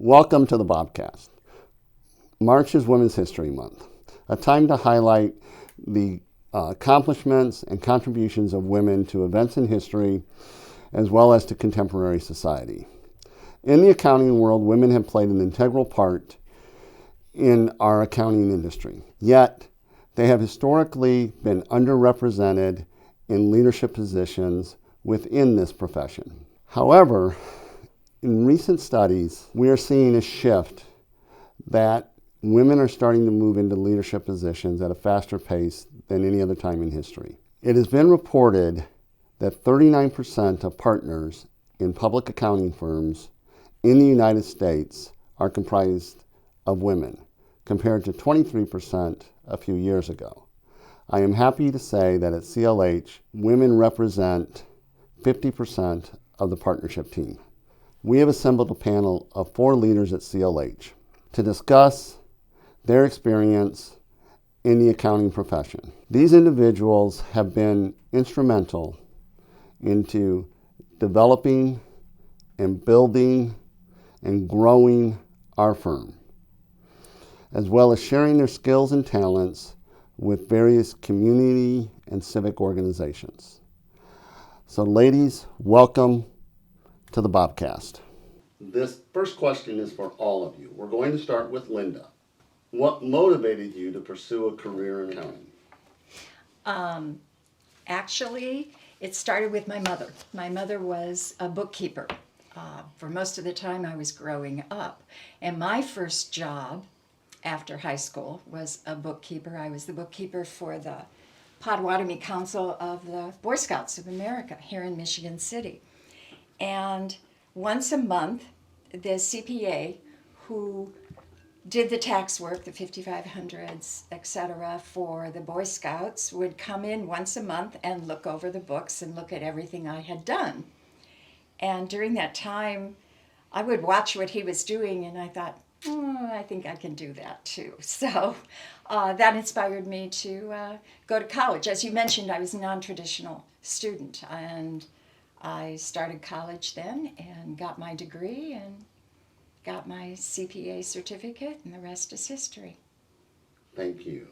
Welcome to the BOBCAST. March is Women's History Month, a time to highlight the accomplishments and contributions of women to events in history, as well as to contemporary society. In the accounting world, women have played an integral part in our accounting industry, yet they have historically been underrepresented in leadership positions within this profession. However, in recent studies, we are seeing a shift that women are starting to move into leadership positions at a faster pace than any other time in history. It has been reported that 39% of partners in public accounting firms in the United States are comprised of women, compared to 23% a few years ago. I am happy to say that at CLH, women represent 50% of the partnership team. We have assembled a panel of 4 leaders at CLH to discuss their experience in the accounting profession. These individuals have been instrumental into developing and building and growing our firm, as well as sharing their skills and talents with various community and civic organizations. So ladies, welcome to the BOBCAST. This first question is for all of you. We're going to start with Linda. What motivated you to pursue a career in accounting? Actually, it started with my mother. My mother was a bookkeeper for most of the time I was growing up. And my first job after high school was a bookkeeper. I was the bookkeeper for the Potawatomi Council of the Boy Scouts of America here in Michigan City. And once a month, the CPA who did the tax work, the 5500s, etc., for the Boy Scouts would come in once a month and look over the books and look at everything I had done. And during that time, I would watch what he was doing, and I thought, I think I can do that too. So that inspired me to go to college. As you mentioned, I was a non-traditional student, and I started college then and got my degree and got my CPA certificate, and the rest is history. Thank you.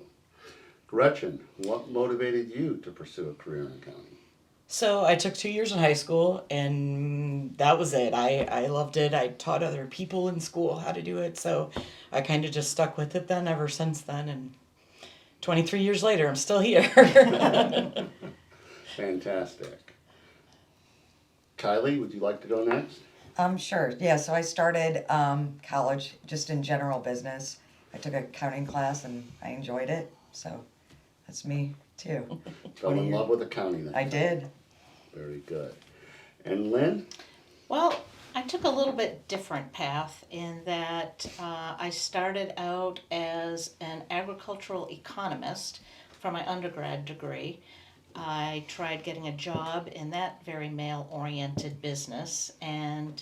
Gretchen, what motivated you to pursue a career in accounting? So I took 2 years in high school, and that was it. I loved it. I taught other people in school how to do it, so I kind of just stuck with it then ever since then, and 23 years later, I'm still here. Fantastic. Kylee, would you like to go next? Sure. Yeah, so I started college just in general business. I took an accounting class and I enjoyed it, so that's me too. Fell in love with accounting then. I did. Very good. And Lynn? Well, I took a little bit different path in that I started out as an agricultural economist for my undergrad degree. I tried getting a job in that very male-oriented business, and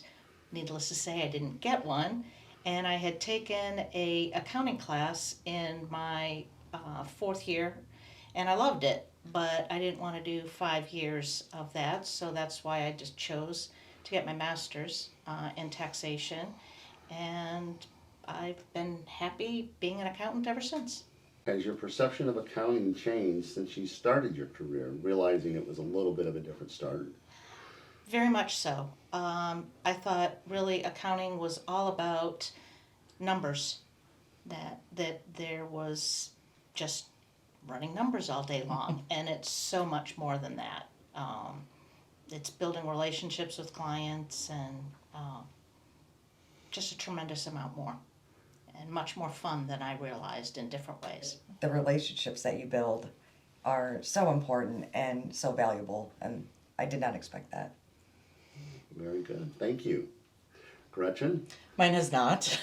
needless to say, I didn't get one. And I had taken a accounting class in my 4th year, and I loved it, but I didn't want to do 5 years of that, so that's why I just chose to get my master's in taxation, and I've been happy being an accountant ever since. Has your perception of accounting changed since you started your career, realizing it was a little bit of a different start? Very much so. I thought really accounting was all about numbers, that there was just running numbers all day long, and it's so much more than that. It's building relationships with clients and just a tremendous amount more, and much more fun than I realized in different ways. The relationships that you build are so important and so valuable, and I did not expect that. Very good. Thank you. Gretchen? Mine has not.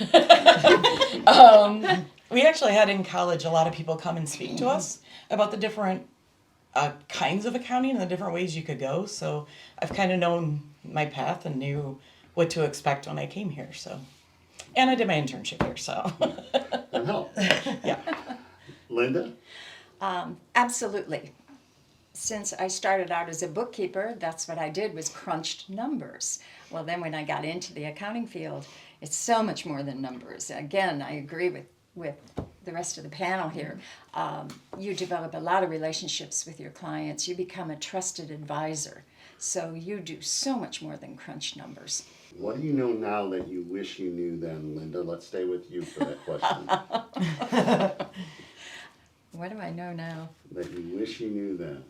We actually had in college a lot of people come and speak to us about the different kinds of accounting and the different ways you could go. So I've kind of known my path and knew what to expect when I came here. So, and I did my internship here. So That helped. yeah. Linda? Absolutely. since I started out as a bookkeeper, that's what I did, was crunched numbers. Well, then when I got into the accounting field, it's so much more than numbers. Again, I agree with the rest of the panel here. You develop a lot of relationships with your clients. You become a trusted advisor. So you do so much more than crunch numbers. What do you know now that you wish you knew then, Linda? Let's stay with you for that question. What do I know now? That you wish you knew then.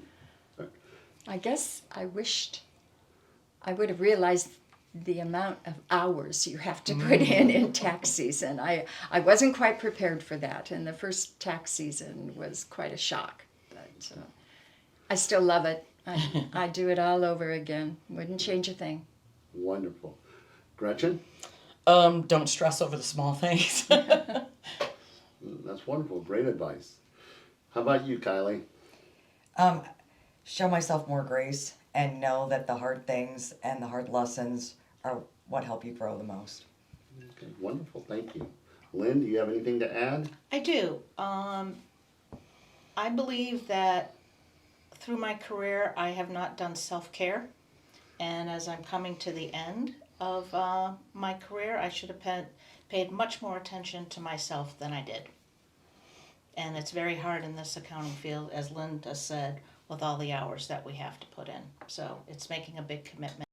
I guess I wished I would have realized the amount of hours you have to put in tax season. I wasn't quite prepared for that, and the first tax season was quite a shock. But I still love it. I do it all over again. Wouldn't change a thing. Wonderful. Gretchen? Don't stress over the small things. That's wonderful. Great advice. How about you, Kylee? Show myself more grace and know that the hard things and the hard lessons are what help you grow the most. Okay, wonderful. Thank you. Lynn, do you have anything to add? I do. I believe that through my career, I have not done self-care. And as I'm coming to the end of my career, I should have paid much more attention to myself than I did. And it's very hard in this accounting field, as Linda said, with all the hours that we have to put in. So it's making a big commitment.